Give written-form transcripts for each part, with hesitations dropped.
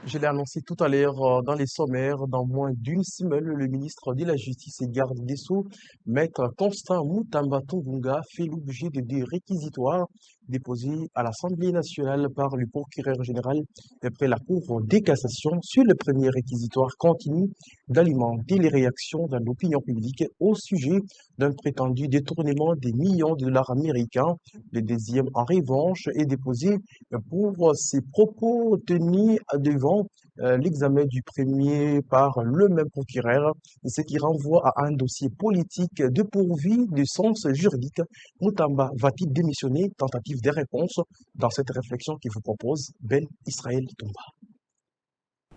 Je l'ai annoncé tout à l'heure dans les sommaires, dans moins d'une semaine, le ministre de la Justice et garde des Sceaux, Maître Constant Mutamba Tungunga, fait l'objet de deux réquisitoires déposés à l'Assemblée nationale par le procureur général après la Cour de cassation. Sur le premier réquisitoire continue d'alimenter les réactions dans l'opinion publique au sujet d'un prétendu détournement des millions de dollars américains. Le deuxième, en revanche, est déposé pour ses propos tenus devant l'examen du premier par le même procureur, ce qui renvoie à un dossier politique dépourvu de sens juridique. Moutamba va-t-il démissionner? Tentative de réponse dans cette réflexion qu'il vous propose Ben Israël Tomba.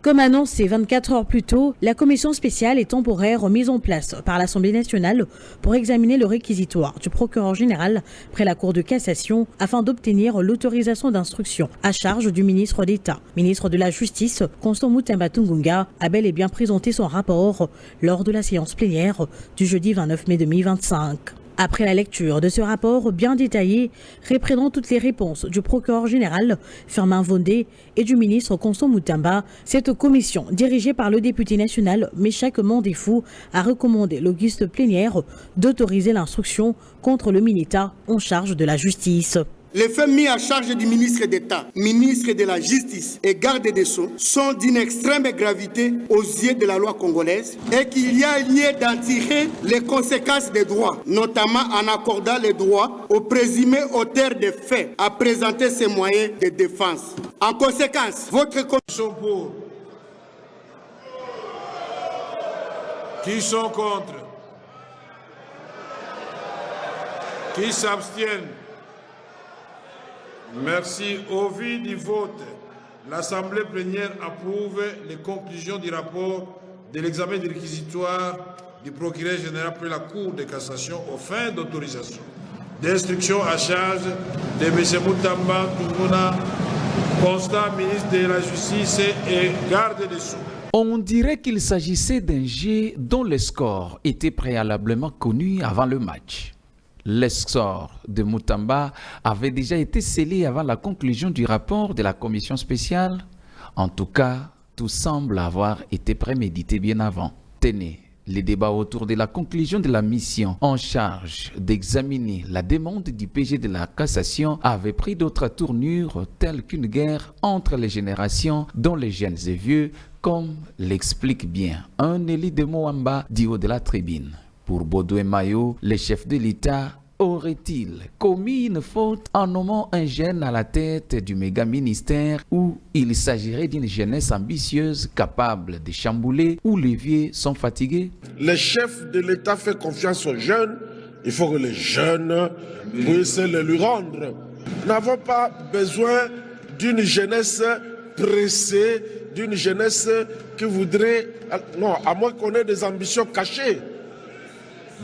Comme annoncé 24 heures plus tôt, la commission spéciale et temporaire mise en place par l'Assemblée nationale pour examiner le réquisitoire du procureur général près la Cour de cassation afin d'obtenir l'autorisation d'instruction à charge du ministre d'État. Ministre de la Justice, Constant Mutamba Tungunga, a bel et bien présenté son rapport lors de la séance plénière du jeudi 29 mai 2025. Après la lecture de ce rapport bien détaillé, reprenant toutes les réponses du procureur général Firmin Vondé et du ministre Constant Mutamba, cette commission, dirigée par le député national Méchac Mandefou, a recommandé l'auguste plénière d'autoriser l'instruction contre le ministre en charge de la justice. Les faits mis à charge du ministre d'État, ministre de la Justice et garde des Sceaux sont d'une extrême gravité aux yeux de la loi congolaise et qu'il y a lieu d'en tirer les conséquences des droits, notamment en accordant les droits au présumé auteur des faits à présenter ses moyens de défense. En conséquence, votre commission pour. Qui sont contre? Qui s'abstiennent? Merci. Au vu du vote, l'Assemblée plénière approuve les conclusions du rapport de l'examen du réquisitoire du procureur général après la Cour de cassation aux fins d'autorisation d'instruction à charge de M. Mutamba Tungunga, Constant, ministre de la Justice et garde des Sceaux. On dirait qu'il s'agissait d'un jeu dont le score était préalablement connu avant le match. Le score de Mutamba avait déjà été scellé avant la conclusion du rapport de la commission spéciale. En tout cas, tout semble avoir été prémédité bien avant. Tenez, les débats autour de la conclusion de la mission en charge d'examiner la demande du PG de la cassation avaient pris d'autres tournures telles qu'une guerre entre les générations dont les jeunes et vieux, comme l'explique bien un élu de Moamba du haut de la tribune. Pour Baudouin Mayo, le chef de l'État aurait-il commis une faute en nommant un jeune à la tête du méga-ministère où il s'agirait d'une jeunesse ambitieuse capable de chambouler où les vieux sont fatigués? Le chef de l'État fait confiance aux jeunes. Il faut que les jeunes puissent le lui rendre. Nous n'avons pas besoin d'une jeunesse pressée, d'une jeunesse qui voudrait... Non, à moins qu'on ait des ambitions cachées.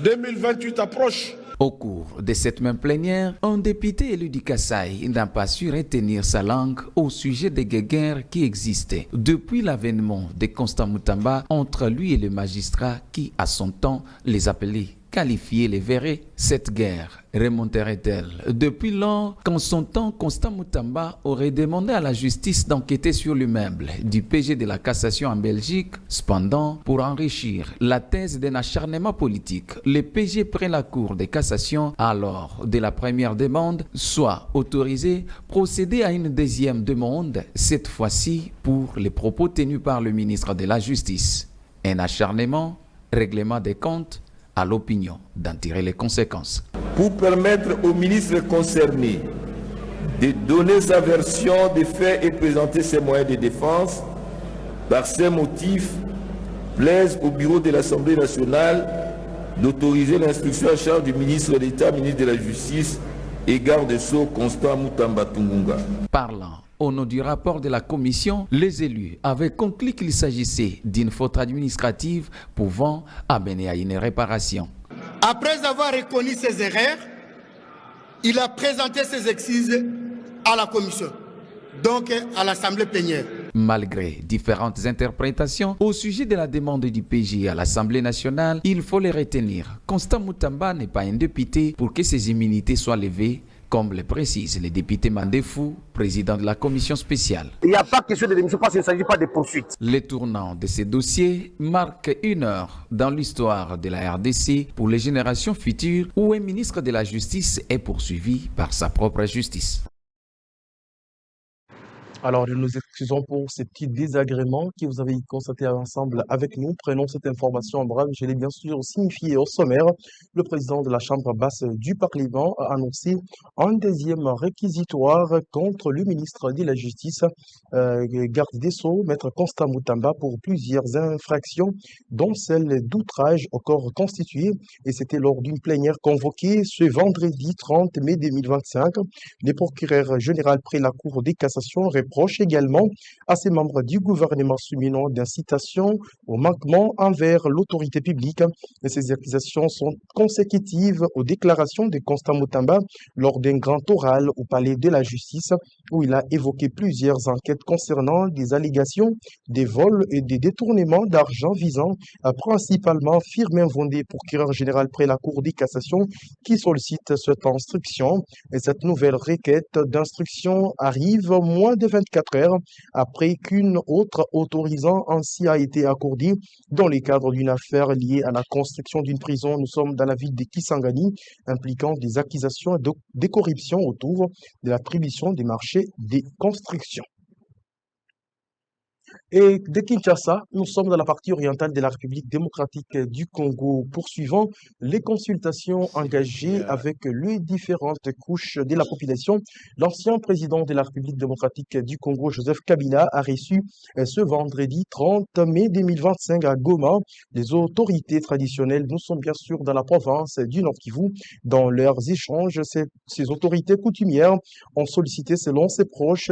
2028 approche. Au cours de cette même plénière, un député élu du Kasaï n'a pas su retenir sa langue au sujet des guerres qui existaient depuis l'avènement de Constant Mutamba entre lui et le magistrat qui, à son temps, les appelait qualifier les verrés. Cette guerre remonterait-elle depuis lors qu'en son temps, Constant Mutamba aurait demandé à la justice d'enquêter sur l'immeuble du PG de la cassation en Belgique. Cependant, pour enrichir la thèse d'un acharnement politique, le PG près la Cour de cassation, alors de la première demande, soit autorisé, procéder à une deuxième demande, cette fois-ci pour les propos tenus par le ministre de la Justice. Un acharnement, règlement des comptes, à l'opinion d'en tirer les conséquences. Pour permettre au ministre concerné de donner sa version des faits et présenter ses moyens de défense, par ces motifs, plaise au bureau de l'Assemblée nationale d'autoriser l'instruction à charge du ministre d'État, ministre de la Justice et garde des Sceaux, Constant Mutamba Tungunga. Parlant au nom du rapport de la commission, les élus avaient conclu qu'il s'agissait d'une faute administrative pouvant amener à une réparation. Après avoir reconnu ses erreurs, il a présenté ses excuses à la commission, donc à l'Assemblée plénière. Malgré différentes interprétations au sujet de la demande du PJ à l'Assemblée nationale, il faut les retenir. Constant Mutamba n'est pas un député pour que ses immunités soient levées, comme le précise le député Mandefou, président de la commission spéciale. Il n'y a pas question de démission parce qu'il ne s'agit pas de poursuite. Le tournant de ces dossiers marque une heure dans l'histoire de la RDC pour les générations futures où un ministre de la Justice est poursuivi par sa propre justice. Alors, nous nous excusons pour ces petits désagréments que vous avez constatés ensemble avec nous. Prenons cette information en bref. Je l'ai bien sûr signifié au sommaire. Le président de la Chambre basse du Parlement a annoncé un deuxième réquisitoire contre le ministre de la Justice, garde des Sceaux, Maître Constant Moutamba, pour plusieurs infractions, dont celle d'outrage au corps constitué. Et c'était lors d'une plénière convoquée ce vendredi 30 mai 2025. Le procureur général près la Cour de cassation reproche également à ses membres du gouvernement soumis d'incitation au manquement envers l'autorité publique. Et ces accusations sont consécutives aux déclarations de Constant Moutamba lors d'un grand oral au palais de la justice où il a évoqué plusieurs enquêtes concernant des allégations, des vols et des détournements d'argent visant principalement Firmin Vondé, procureur général près la Cour de cassation, qui sollicite cette instruction. Et cette nouvelle requête d'instruction arrive moins de 24 heures après qu'une autre autorisant ainsi a été accordée dans le cadre d'une affaire liée à la construction d'une prison. Nous sommes dans la ville de Kisangani, impliquant des accusations de corruption autour de l'attribution des marchés des constructions. Et de Kinshasa, nous sommes dans la partie orientale de la République démocratique du Congo, poursuivant les consultations engagées avec les différentes couches de la population. L'ancien président de la République démocratique du Congo, Joseph Kabila, a reçu ce vendredi 30 mai 2025 à Goma les autorités traditionnelles. Nous sommes bien sûr dans la province du Nord Kivu. Dans leurs échanges, ces autorités coutumières ont sollicité, selon ses proches,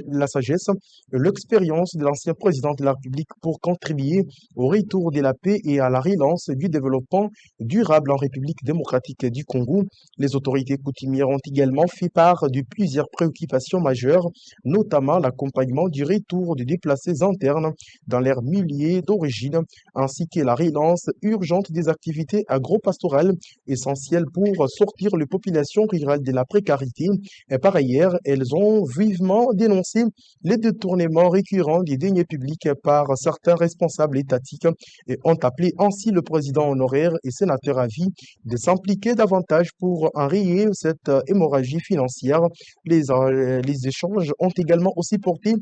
la sagesse, l'expérience de l'ancien président de la République pour contribuer au retour de la paix et à la relance du développement durable en République démocratique du Congo. Les autorités coutumières ont également fait part de plusieurs préoccupations majeures, notamment l'accompagnement du retour des déplacés internes dans leurs milieux d'origine, ainsi que la relance urgente des activités agro-pastorales essentielles pour sortir les populations rurales de la précarité. Et par ailleurs, elles ont vivement dénoncé les détournements récurrents des deniers publics par certains responsables étatiques et ont appelé ainsi le président honoraire et sénateur à vie de s'impliquer davantage pour enrayer cette hémorragie financière. Les échanges ont également aussi porté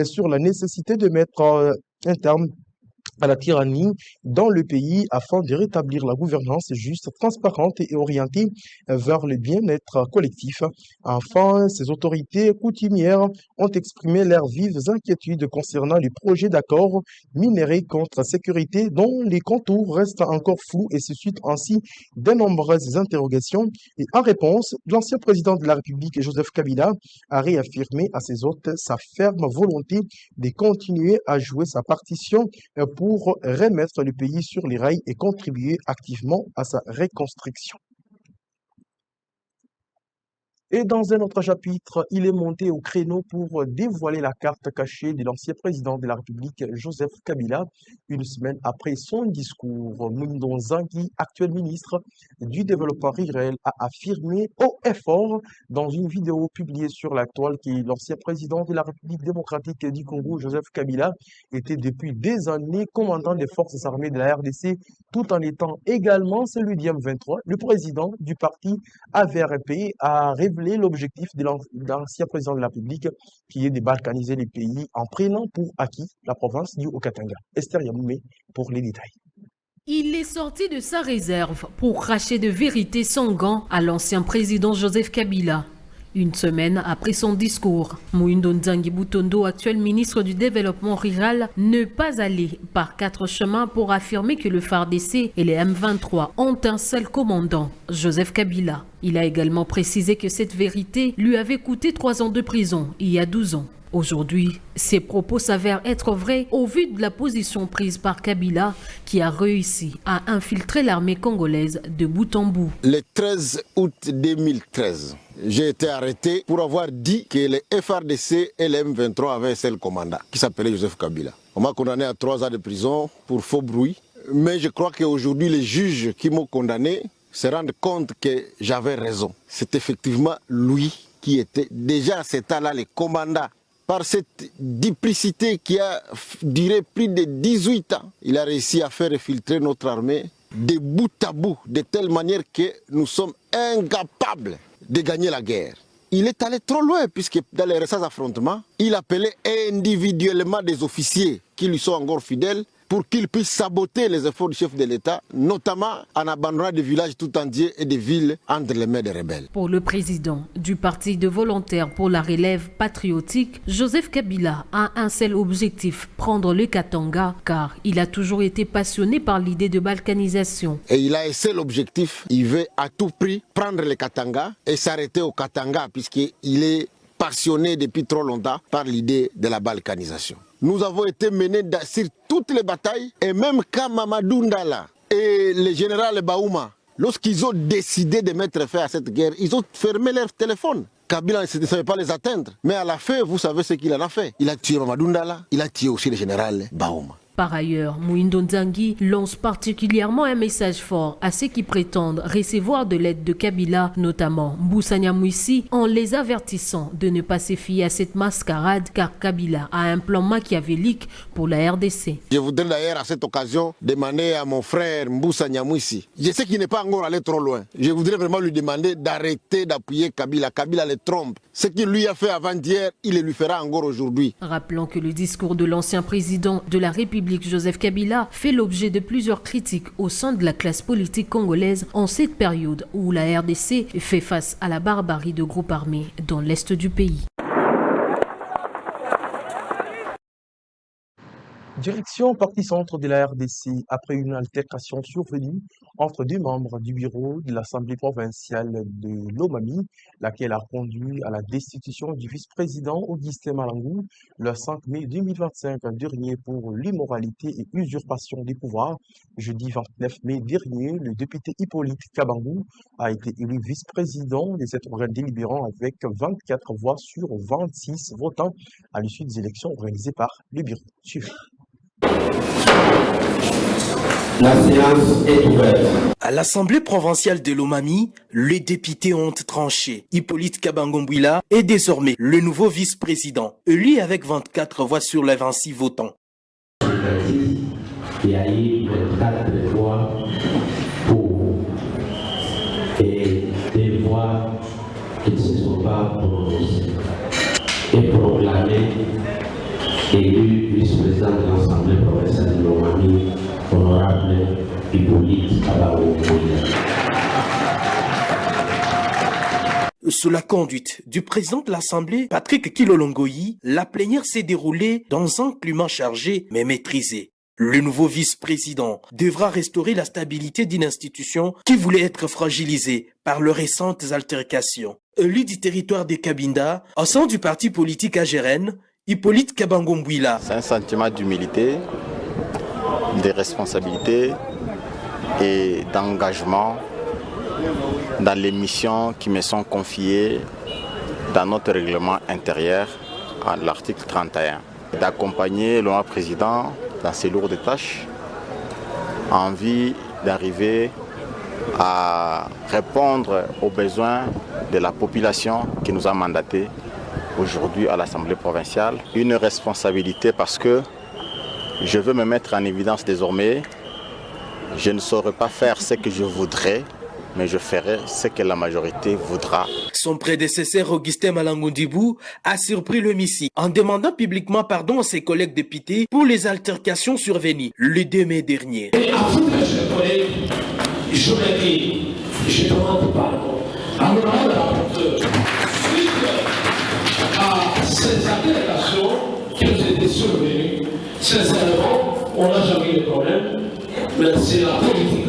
sur la nécessité de mettre un terme à la tyrannie dans le pays afin de rétablir la gouvernance juste, transparente et orientée vers le bien-être collectif. Enfin, ces autorités coutumières ont exprimé leurs vives inquiétudes concernant les projets d'accord minéraux contre sécurité dont les contours restent encore flous et suscitent ainsi de nombreuses interrogations. Et en réponse, l'ancien président de la République, Joseph Kabila, a réaffirmé à ses hôtes sa ferme volonté de continuer à jouer sa partition pour remettre le pays sur les rails et contribuer activement à sa reconstruction. Et dans un autre chapitre, il est monté au créneau pour dévoiler la carte cachée de l'ancien président de la République, Joseph Kabila, une semaine après son discours. Mundo Nzangi, actuel ministre du Développement rural, a affirmé haut et fort dans une vidéo publiée sur la toile que l'ancien président de la République démocratique du Congo, Joseph Kabila, était depuis des années commandant des forces armées de la RDC, tout en étant également celui du M23. Le président du parti AVRP a révélé l'objectif de l'ancien président de la République, qui est de balkaniser les pays en prenant pour acquis la province du Haut-Katanga. Esther Yamoumé pour les détails. Il est sorti de sa réserve pour cracher de vérité sans gants à l'ancien président Joseph Kabila. Une semaine après son discours, Muindo Nzangi Butondo, actuel ministre du Développement rural, ne pas aller par 4 chemins pour affirmer que le FARDC et les M23 ont un seul commandant, Joseph Kabila. Il a également précisé que cette vérité lui avait coûté 3 ans de prison il y a 12 ans. Aujourd'hui, ces propos s'avèrent être vrais au vu de la position prise par Kabila qui a réussi à infiltrer l'armée congolaise de bout en bout. Le 13 août 2013, j'ai été arrêté pour avoir dit que les FARDC et les M23 avaient un seul commandant qui s'appelait Joseph Kabila. On m'a condamné à 3 ans de prison pour faux bruit, mais je crois qu'aujourd'hui les juges qui m'ont condamné se rendre compte que j'avais raison. C'est effectivement lui qui était déjà à cet temps-là le commandant. Par cette duplicité qui a duré plus de 18 ans, il a réussi à faire infiltrer notre armée de bout à bout, de telle manière que nous sommes incapables de gagner la guerre. Il est allé trop loin puisque dans les récents affrontements, il appelait individuellement des officiers qui lui sont encore fidèles pour qu'ils puissent saboter les efforts du chef de l'État, notamment en abandonnant des villages tout entiers et des villes entre les mains des rebelles. Pour le président du Parti de volontaires pour la relève patriotique, Joseph Kabila a un seul objectif, prendre le Katanga, car il a toujours été passionné par l'idée de balkanisation. Et il a un seul objectif, il veut à tout prix prendre le Katanga et s'arrêter au Katanga, puisqu'il est passionné depuis trop longtemps par l'idée de la balkanisation. Nous avons été menés sur toutes les batailles, et même quand Mamadou Ndala et le général Baouma, lorsqu'ils ont décidé de mettre fin à cette guerre, ils ont fermé leur téléphone. Kabila ne savait pas les atteindre. Mais à la fin, vous savez ce qu'il en a fait. Il a tué Mamadou Ndala, il a tué aussi le général Baouma. Par ailleurs, Muindo Nzangi lance particulièrement un message fort à ceux qui prétendent recevoir de l'aide de Kabila, notamment Mbusa Nyamwisi, en les avertissant de ne pas se fier à cette mascarade car Kabila a un plan machiavélique pour la RDC. Je voudrais d'ailleurs à cette occasion demander à mon frère Mbusa Nyamwisi, je sais qu'il n'est pas encore allé trop loin, je voudrais vraiment lui demander d'arrêter d'appuyer Kabila. Kabila le trompe. Ce qu'il lui a fait avant-hier, il le lui fera encore aujourd'hui. Rappelons que le discours de l'ancien président de la République Joseph Kabila fait l'objet de plusieurs critiques au sein de la classe politique congolaise en cette période où la RDC fait face à la barbarie de groupes armés dans l'est du pays. Direction partie centre de la RDC après une altercation survenue entre deux membres du bureau de l'Assemblée provinciale de Lomami, laquelle a conduit à la destitution du vice-président Augustin Malangou le 5 mai 2025 dernier pour l'immoralité et usurpation des pouvoirs. Jeudi 29 mai dernier, le député Hippolyte Kabangou a été élu vice-président de cet organe délibérant avec 24 voix sur 26 votants à l'issue des élections organisées par le bureau. Suivez. La séance est ouverte. À l'Assemblée provinciale de Lomami, les députés ont tranché. Hippolyte Kabangou est désormais le nouveau vice-président, élu avec 24 voix sur les 26 votants. Il y a eu 24 voix pour et des voix qui ne se sont pas prononcées. Et proclamé élu vice-président de l'Assemblée provinciale de Lomami, honorable Hippolyte Kabangou. Sous la conduite du président de l'Assemblée, Patrick Kilolongoyi, la plénière s'est déroulée dans un climat chargé mais maîtrisé. Le nouveau vice-président devra restaurer la stabilité d'une institution qui voulait être fragilisée par les récentes altercations. Élu du territoire de Cabinda, au sein du parti politique AGRN, Hippolyte Kabangou. C'est un sentiment d'humilité, de responsabilité et d'engagement dans les missions qui me sont confiées dans notre règlement intérieur à l'article 31. D'accompagner le président dans ses lourdes tâches en vue d'arriver à répondre aux besoins de la population qui nous a mandatés aujourd'hui à l'Assemblée provinciale. Une responsabilité parce que je veux me mettre en évidence désormais. Je ne saurais pas faire ce que je voudrais, mais je ferai ce que la majorité voudra. Son prédécesseur Augustin Malangou a surpris l'hémicycle en demandant publiquement pardon à ses collègues députés pour les altercations survenues le 2 mai dernier. Et à vous, mes chers collègues, je demande pardon à l'honorable rapporteur suite à ces altercations qui ont été survenues. Sincèrement, on n'a jamais eu de problème, mais c'est la politique.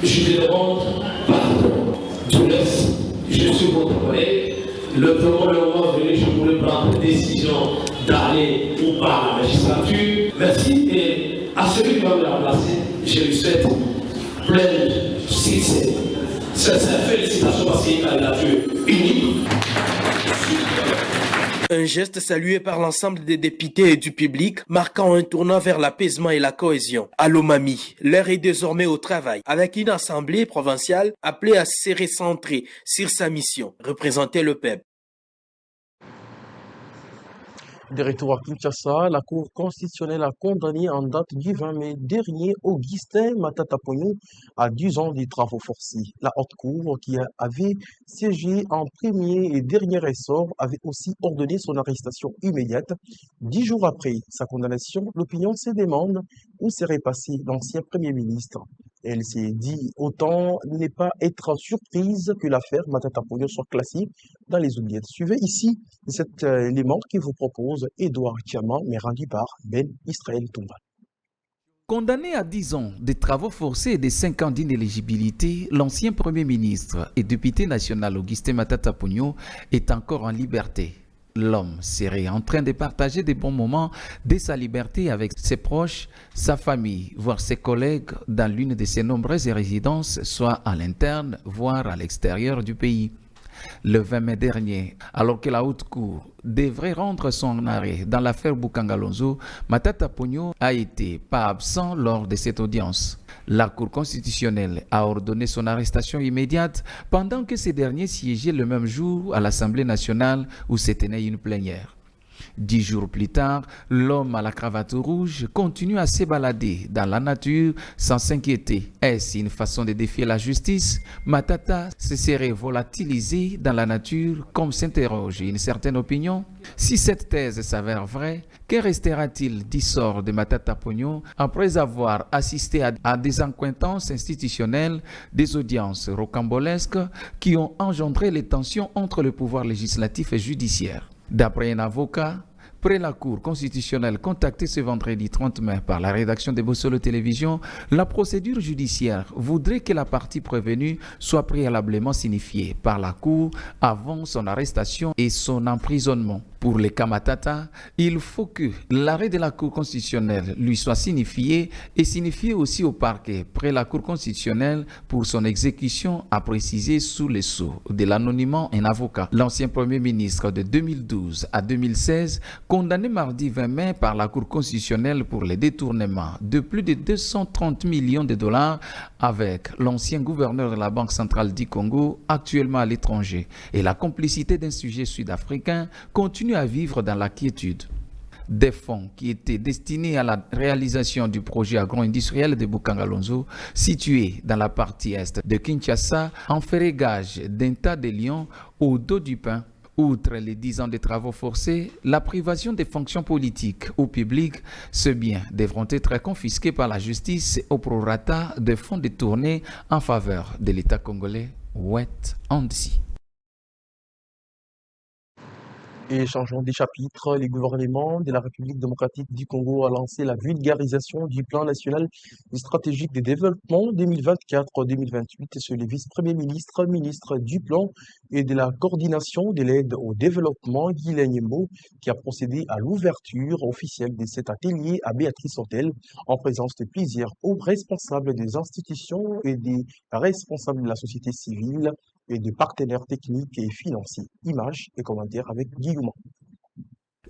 Je te demande pardon. Je laisse, je suis votre collègue. Le moment venu, je voulais prendre une décision d'aller ou pas à la magistrature. Merci et à celui qui va me remplacer, je lui souhaite plein succès. Sincère félicitations parce qu'il y a une candidature unique. Un geste salué par l'ensemble des députés et du public, marquant un tournant vers l'apaisement et la cohésion. À Lomami, l'heure est désormais au travail, avec une assemblée provinciale appelée à se recentrer sur sa mission, représenter le peuple. De retour à Kinshasa, la Cour constitutionnelle a condamné en date du 20 mai dernier Augustin Matata Ponyo à 10 ans de travaux forcés. La Haute Cour, qui avait siégé en premier et dernier ressort, avait aussi ordonné son arrestation immédiate. 10 jours après sa condamnation, l'opinion se demande où serait passé l'ancien Premier ministre. Elle s'est dit autant ne pas être surprise que l'affaire Matata Ponyo soit classée dans les oubliettes. Suivez ici cet élément qui vous propose Edouard Tiaman, mais rendu par Ben Israël Toumba. Condamné à 10 ans de travaux forcés et de 5 ans d'inéligibilité, l'ancien Premier ministre et député national Augustin Matata Ponyo est encore en liberté. L'homme serait en train de partager des bons moments de sa liberté avec ses proches, sa famille, voire ses collègues dans l'une de ses nombreuses résidences, soit à l'interne, voire à l'extérieur du pays. Le 20 mai dernier, alors que la Haute Cour devrait rendre son arrêt dans l'affaire Boukangalonzo, Matata Ponyo a été pas absent lors de cette audience. La Cour constitutionnelle a ordonné son arrestation immédiate pendant que ces derniers siégeaient le même jour à l'Assemblée nationale où se tenait une plénière. 10 jours plus tard, l'homme à la cravate rouge continue à se balader dans la nature sans s'inquiéter. Est-ce une façon de défier la justice? Matata se serait volatilisé dans la nature, comme s'interroge une certaine opinion. Si cette thèse s'avère vraie, que restera-t-il du sort de Matata Ponyo après avoir assisté à des accointances institutionnelles, des audiences rocambolesques qui ont engendré les tensions entre le pouvoir législatif et judiciaire? D'après un avocat, près la Cour constitutionnelle contactée ce vendredi 30 mai par la rédaction de Bossolo Télévision, la procédure judiciaire voudrait que la partie prévenue soit préalablement signifiée par la Cour avant son arrestation et son emprisonnement. Pour les cas Matata, il faut que l'arrêt de la Cour constitutionnelle lui soit signifié et signifié aussi au parquet près la Cour constitutionnelle pour son exécution, a précisé sous le sceau de l'anonymat un avocat. L'ancien Premier ministre de 2012 à 2016, condamné mardi 20 mai par la Cour constitutionnelle pour les détournements de plus de 230 millions de dollars avec l'ancien gouverneur de la Banque centrale du Congo, actuellement à l'étranger, et la complicité d'un sujet sud-africain, continue à vivre dans la quiétude. Des fonds qui étaient destinés à la réalisation du projet agro-industriel de Boukangalonzo, situé dans la partie est de Kinshasa, en feraient gage d'un tas de lions au dos du pain. Outre les 10 ans de travaux forcés, la privation des fonctions politiques ou publiques, ces biens devront être confisqués par la justice au prorata de fonds détournés en faveur de l'État congolais. Wet Ansi. Et changeons des chapitres, le gouvernement de la République démocratique du Congo a lancé la vulgarisation du plan national stratégique de développement 2024-2028 sur le vice-premier ministre, ministre du plan et de la coordination de l'aide au développement, Guylaine Yembo, qui a procédé à l'ouverture officielle de cet atelier à Béatrice Hôtel en présence de plusieurs hauts responsables des institutions et des responsables de la société civile et de partenaires techniques et financiers. Images et commentaires avec Guillaume.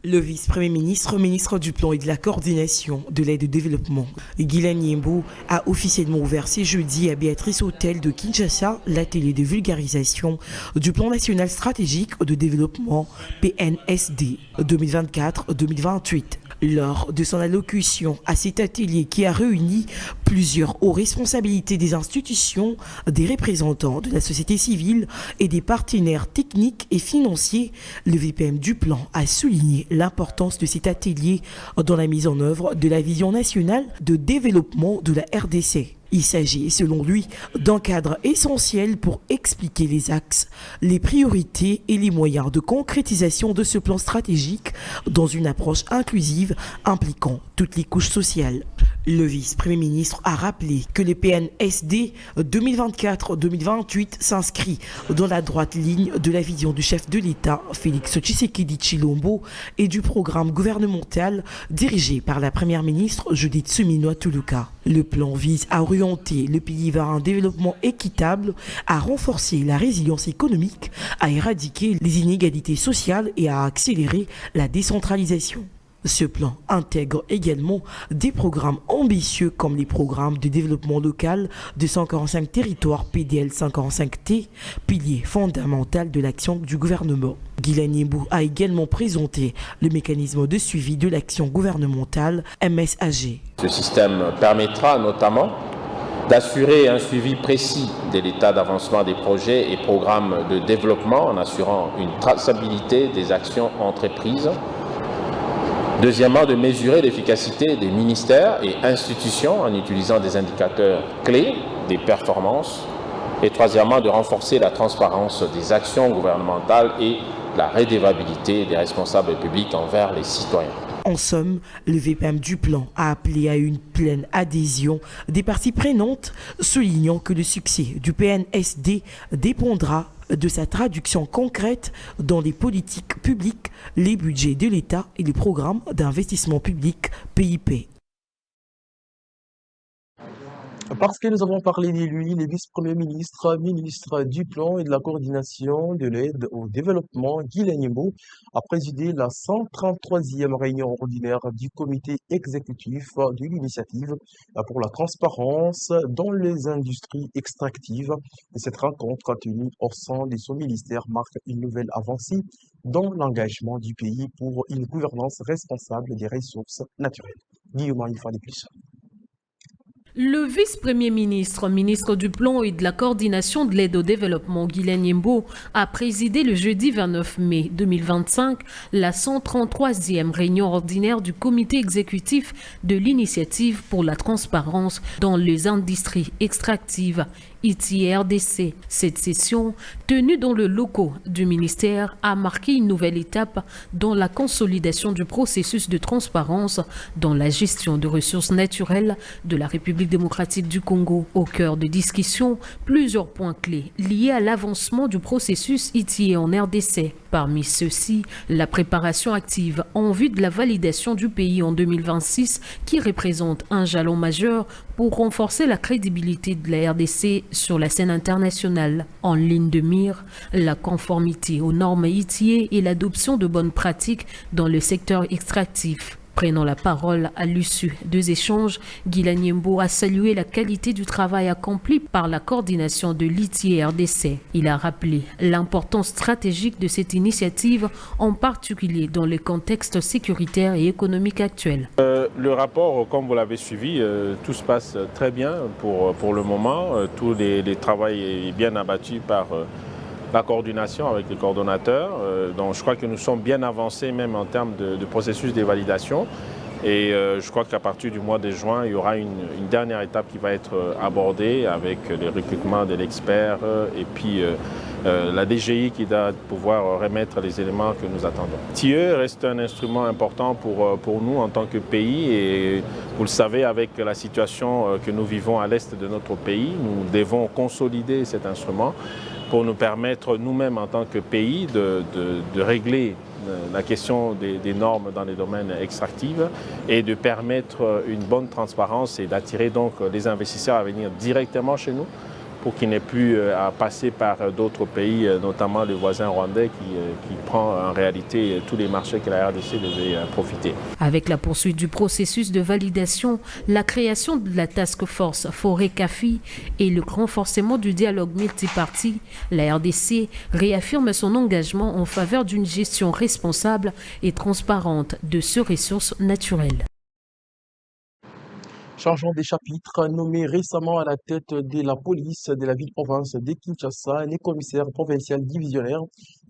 Le vice-premier ministre, ministre du Plan et de la Coordination de l'aide au développement, Guylaine Yembo, a officiellement ouvert ce jeudi à Béatrice Hôtel de Kinshasa l'atelier de vulgarisation du Plan national stratégique de développement PNSD 2024-2028. Lors de son allocution à cet atelier qui a réuni plusieurs hauts responsabilités des institutions, des représentants de la société civile et des partenaires techniques et financiers, le VPM du plan a souligné l'importance de cet atelier dans la mise en œuvre de la vision nationale de développement de la RDC. Il s'agit, selon lui, d'un cadre essentiel pour expliquer les axes, les priorités et les moyens de concrétisation de ce plan stratégique dans une approche inclusive impliquant toutes les couches sociales. Le vice-premier ministre a rappelé que le PNSD 2024-2028 s'inscrit dans la droite ligne de la vision du chef de l'État, Félix Tshisekedi Tshilombo, et du programme gouvernemental dirigé par la première ministre Judith Suminwa Tuluka. Le plan vise à orienter le pays vers un développement équitable, à renforcer la résilience économique, à éradiquer les inégalités sociales et à accélérer la décentralisation. Ce plan intègre également des programmes ambitieux comme les programmes de développement local de 145 territoires PDL 145T, pilier fondamental de l'action du gouvernement. Guilain Yembou a également présenté le mécanisme de suivi de l'action gouvernementale MSAG. Ce système permettra notamment d'assurer un suivi précis de l'état d'avancement des projets et programmes de développement en assurant une traçabilité des actions entreprises. Deuxièmement, de mesurer l'efficacité des ministères et institutions en utilisant des indicateurs clés des performances. Et troisièmement, de renforcer la transparence des actions gouvernementales et la redevabilité des responsables publics envers les citoyens. En somme, le VPM du plan a appelé à une pleine adhésion des parties prenantes, soulignant que le succès du PNSD dépendra de sa traduction concrète dans les politiques publiques, les budgets de l'État et les programmes d'investissement public PIP. Parce que nous avons parlé de lui, le vice-premier ministre, ministre du Plan et de la Coordination de l'aide au développement, Guilain Yembou, a présidé la 133e réunion ordinaire du comité exécutif de l'initiative pour la transparence dans les industries extractives. Et cette rencontre tenue au sein de son ministère marque une nouvelle avancée dans l'engagement du pays pour une gouvernance responsable des ressources naturelles. Guillaume, une fois de plus. Le vice-premier ministre, ministre du Plan et de la Coordination de l'aide au développement, Guilain Yembou, a présidé le jeudi 29 mai 2025 la 133e réunion ordinaire du comité exécutif de l'initiative pour la transparence dans les industries extractives, ITI-RDC. Cette session, tenue dans le locaux du ministère, a marqué une nouvelle étape dans la consolidation du processus de transparence dans la gestion de ressources naturelles de la République démocratique du Congo. Au cœur de discussion, plusieurs points clés liés à l'avancement du processus ITI en RDC. Parmi ceux-ci, la préparation active en vue de la validation du pays en 2026 qui représente un jalon majeur pour renforcer la crédibilité de la RDC sur la scène internationale. En ligne de mire, la conformité aux normes ITI et l'adoption de bonnes pratiques dans le secteur extractif. Prenant la parole à l'issue des échanges, Guilain Yembou a salué la qualité du travail accompli par la coordination de l'ITI-RDC. Il a rappelé l'importance stratégique de cette initiative, en particulier dans le contexte sécuritaire et économique actuel. Le rapport, comme vous l'avez suivi, tout se passe très bien pour le moment. Tout le travail est bien abattu par la coordination avec les coordonnateurs. Donc je crois que nous sommes bien avancés même en termes de processus de validation. Et je crois qu'à partir du mois de juin, il y aura une dernière étape qui va être abordée avec le recrutement de l'expert et puis la DGI qui doit pouvoir remettre les éléments que nous attendons. TIE reste un instrument important pour nous en tant que pays et vous le savez, avec la situation que nous vivons à l'est de notre pays, nous devons consolider cet instrument pour nous permettre nous-mêmes en tant que pays de régler la question des normes dans les domaines extractifs et de permettre une bonne transparence et d'attirer donc les investisseurs à venir directement chez nous pour qu'ils n'aient plus à passer par d'autres pays, notamment le voisin rwandais qui prend en réalité tous les marchés que la RDC devait profiter. Avec la poursuite du processus de validation, la création de la Task Force Forêt-CAFI et le renforcement du dialogue multiparti, la RDC réaffirme son engagement en faveur d'une gestion responsable et transparente de ces ressources naturelles. Changeons des chapitres. Nommé récemment à la tête de la police de la ville-province de Kinshasa, le commissaire provincial divisionnaire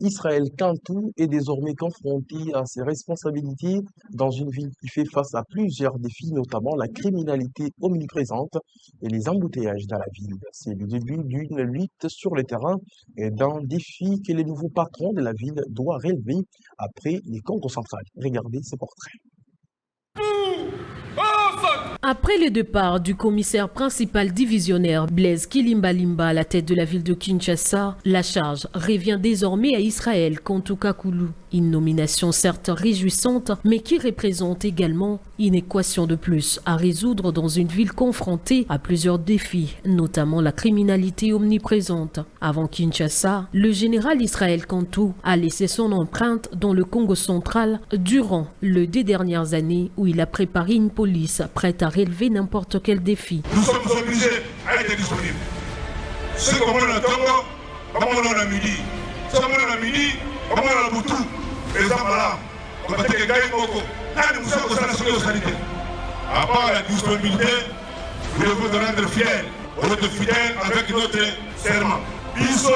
Israël Kantou est désormais confronté à ses responsabilités dans une ville qui fait face à plusieurs défis, notamment la criminalité omniprésente et les embouteillages dans la ville. C'est le début d'une lutte sur le terrain et d'un défi que le nouveau patron de la ville doit relever après les Congo central. Regardez ce portrait. Après le départ du commissaire principal divisionnaire Blaise Kilimbalimba à la tête de la ville de Kinshasa, la charge revient désormais à Israël Kantou-Kakulu. Une nomination certes réjouissante, mais qui représente également une équation de plus à résoudre dans une ville confrontée à plusieurs défis, notamment la criminalité omniprésente. Avant Kinshasa, le général Israël Kantou a laissé son empreinte dans le Congo central durant les 2 dernières années où il a préparé une police prête à relever n'importe quel défi. Nous sommes obligés à être disponibles. Ce qu'on a le Congo, on a midi. Ce qu'on a midi, on a le Boutou. Les hommes là, on va dire que beaucoup. Là, nous sommes au sein de la sécurité. À part la disponibilité, nous devons nous rendre fiers. On doit être fidèles avec notre serment. Biso,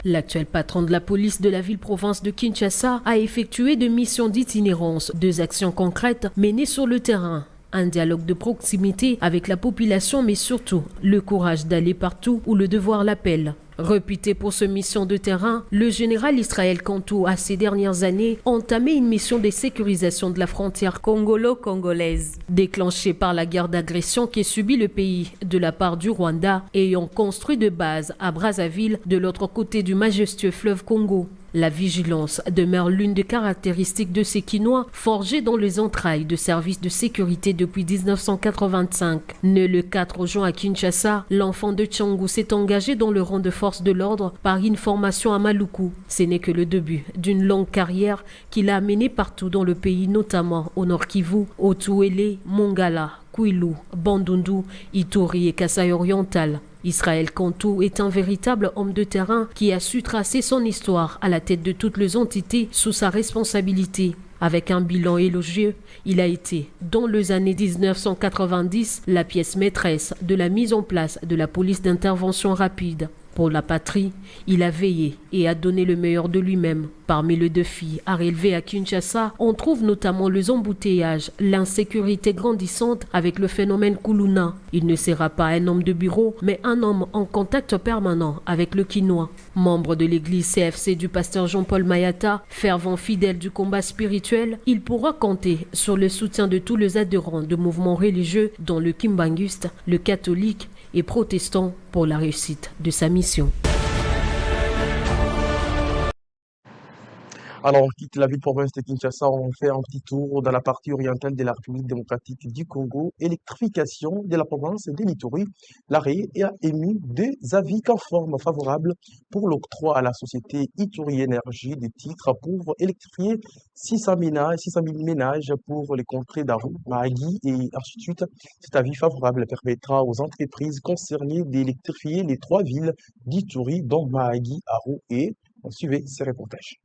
l'actuel patron de la police de la ville-province de Kinshasa a effectué 2 missions d'itinérance, 2 actions concrètes menées sur le terrain. Un dialogue de proximité avec la population, mais surtout le courage d'aller partout où le devoir l'appelle. Réputé pour sa mission de terrain, le général Israël Kantou a ces dernières années entamé une mission de sécurisation de la frontière congolo-congolaise. Déclenchée par la guerre d'agression qui subit le pays de la part du Rwanda, ayant construit de base à Brazzaville de l'autre côté du majestueux fleuve Congo. La vigilance demeure l'une des caractéristiques de ces Kinois forgés dans les entrailles de services de sécurité depuis 1985. Né le 4 juin à Kinshasa, l'enfant de Tchangou s'est engagé dans le rang de force de l'ordre par une formation à Maluku. Ce n'est que le début d'une longue carrière qui l'a amené partout dans le pays, notamment au Nord Kivu, au Tuele, Mongala, Kwilu, Bandundu, Ituri et Kasaï oriental. Israël Kantou est un véritable homme de terrain qui a su tracer son histoire à la tête de toutes les entités sous sa responsabilité. Avec un bilan élogieux, il a été, dans les années 1990, la pièce maîtresse de la mise en place de la police d'intervention rapide. Pour la patrie, il a veillé et a donné le meilleur de lui-même. Parmi les défis à relever à Kinshasa, on trouve notamment les embouteillages, l'insécurité grandissante avec le phénomène Kuluna. Il ne sera pas un homme de bureau, mais un homme en contact permanent avec le Kinois. Membre de l'église CFC du pasteur Jean-Paul Mayata, fervent fidèle du combat spirituel, il pourra compter sur le soutien de tous les adhérents de mouvements religieux, dont le Kimbanguiste, le catholique et protestant, pour la réussite de sa mission. Alors, on quitte la ville-province de Kinshasa, on fait un petit tour dans la partie orientale de la République démocratique du Congo. Électrification de la province de l'Ituri. L'arrêt a émis 2 avis conformes favorables pour l'octroi à la société Ituri Énergie des titres pour électrifier 600 000 ménages pour les contrées d'Aru, Mahagi et ainsi de suite. Cet avis favorable permettra aux entreprises concernées d'électrifier les 3 villes d'Ituri, dont Mahagi, Aru et on suivait ces reportages.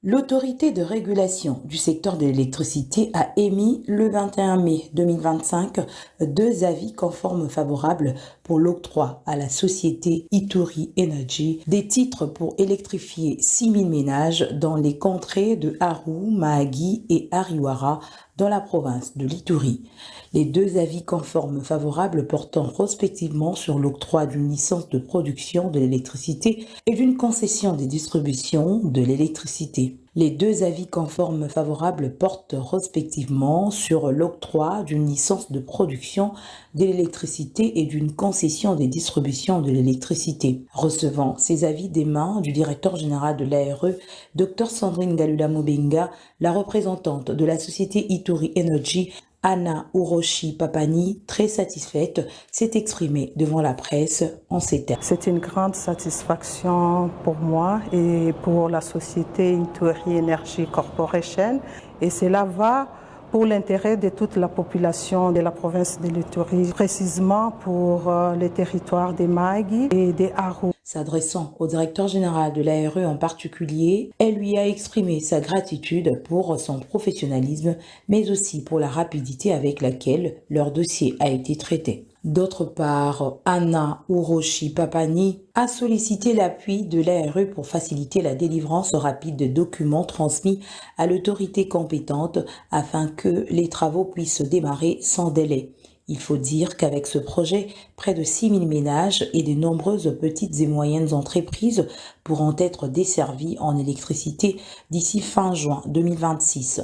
L'autorité de régulation du secteur de l'électricité a émis le 21 mai 2025 2 avis conformes favorables pour l'octroi à la société Ituri Energy des titres pour électrifier 6 000 ménages dans les contrées de Aru, Mahagi et Ariwara dans la province de l'Ituri. Les 2 avis conformes favorables portant respectivement sur l'octroi d'une licence de production de l'électricité et d'une concession de distribution de l'électricité. Les 2 avis conformes favorables portent respectivement sur l'octroi d'une licence de production de l'électricité et d'une concession de distribution de l'électricité. Recevant ces avis des mains du directeur général de l'ARE, Dr Sandrine Galula Mobenga, la représentante de la société Ituri Energy, Anna Uroshi Papani, très satisfaite, s'est exprimée devant la presse en ces termes. C'est une grande satisfaction pour moi et pour la société Ituri Energy Corporation, et cela va pour l'intérêt de toute la population de la province de l'Ituri, précisément pour les territoires des Mahagi et des Aru. S'adressant au directeur général de l'ARE en particulier, elle lui a exprimé sa gratitude pour son professionnalisme, mais aussi pour la rapidité avec laquelle leur dossier a été traité. D'autre part, Anna Uroshi Papani a sollicité l'appui de l'ARE pour faciliter la délivrance rapide de documents transmis à l'autorité compétente afin que les travaux puissent démarrer sans délai. Il faut dire qu'avec ce projet, près de 6 000 ménages et de nombreuses petites et moyennes entreprises pourront être desservies en électricité d'ici fin juin 2026.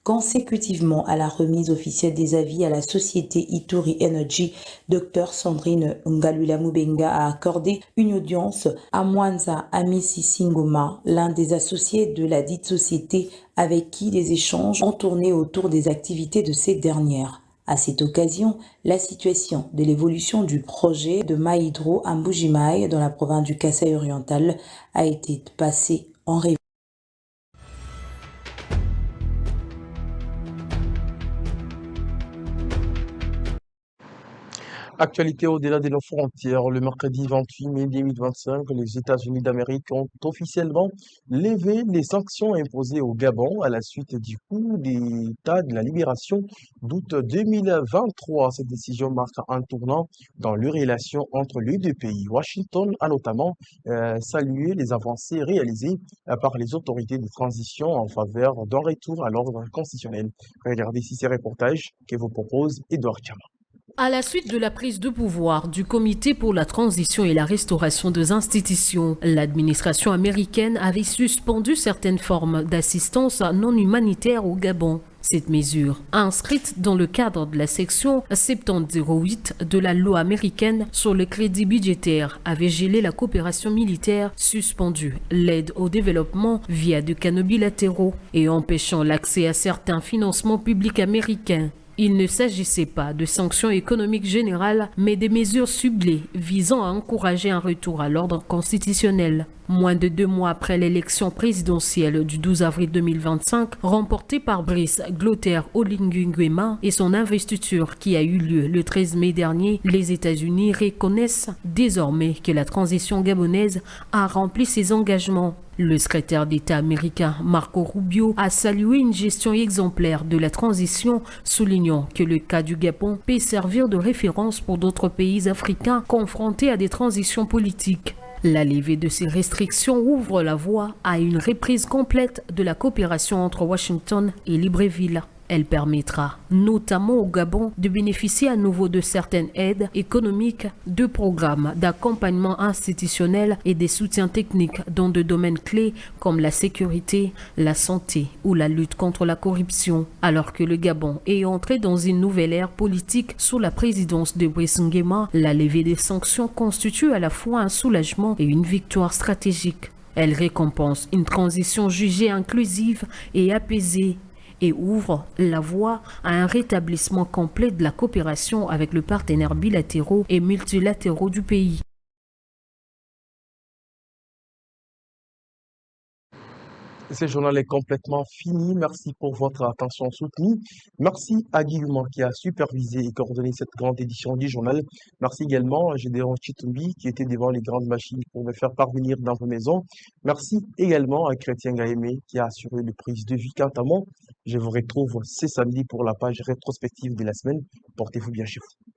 Consécutivement à la remise officielle des avis à la société Ituri Energy, Dr Sandrine Ngalula Mubenga a accordé une audience à Mwanza Amisi Singoma, l'un des associés de la dite société avec qui les échanges ont tourné autour des activités de ces dernières. À cette occasion, la situation de l'évolution du projet de Mahidro à Mbujimaï dans la province du Kasaï oriental a été passée en revue. Actualité au-delà de nos frontières. Le mercredi 28 mai 2025, les États-Unis d'Amérique ont officiellement levé les sanctions imposées au Gabon à la suite du coup d'État de la libération d'août 2023. Cette décision marque un tournant dans les relations entre les deux pays. Washington a notamment salué les avancées réalisées par les autorités de transition en faveur d'un retour à l'ordre constitutionnel. Regardez ici ces reportages que vous propose Edouard Chama. À la suite de la prise de pouvoir du Comité pour la transition et la restauration des institutions, l'administration américaine avait suspendu certaines formes d'assistance non humanitaire au Gabon. Cette mesure, inscrite dans le cadre de la section 7008 de la loi américaine sur le crédit budgétaire, avait gelé la coopération militaire, suspendu l'aide au développement via des canaux bilatéraux et empêchant l'accès à certains financements publics américains. Il ne s'agissait pas de sanctions économiques générales, mais des mesures ciblées visant à encourager un retour à l'ordre constitutionnel. Moins de 2 mois après l'élection présidentielle du 12 avril 2025, remportée par Brice Clotaire Oligui Nguema et son investiture qui a eu lieu le 13 mai dernier, les États-Unis reconnaissent désormais que la transition gabonaise a rempli ses engagements. Le secrétaire d'État américain Marco Rubio a salué une gestion exemplaire de la transition, soulignant que le cas du Gabon peut servir de référence pour d'autres pays africains confrontés à des transitions politiques. La levée de ces restrictions ouvre la voie à une reprise complète de la coopération entre Washington et Libreville. Elle permettra notamment au Gabon de bénéficier à nouveau de certaines aides économiques, de programmes d'accompagnement institutionnel et des soutiens techniques dans des domaines clés comme la sécurité, la santé ou la lutte contre la corruption. Alors que le Gabon est entré dans une nouvelle ère politique sous la présidence de Brice Nguema, la levée des sanctions constitue à la fois un soulagement et une victoire stratégique. Elle récompense une transition jugée inclusive et apaisée et ouvre la voie à un rétablissement complet de la coopération avec le partenaire bilatéraux et multilatéraux du pays. Ce journal est complètement fini. Merci pour votre attention soutenue. Merci à Guillaume qui a supervisé et coordonné cette grande édition du journal. Merci également à Gédéon Chitumbi qui était devant les grandes machines pour me faire parvenir dans vos maisons. Merci également à Chrétien Gaëmé qui a assuré le prise de vie. Quant à moi, je vous retrouve ce samedi pour la page rétrospective de la semaine. Portez-vous bien chez vous.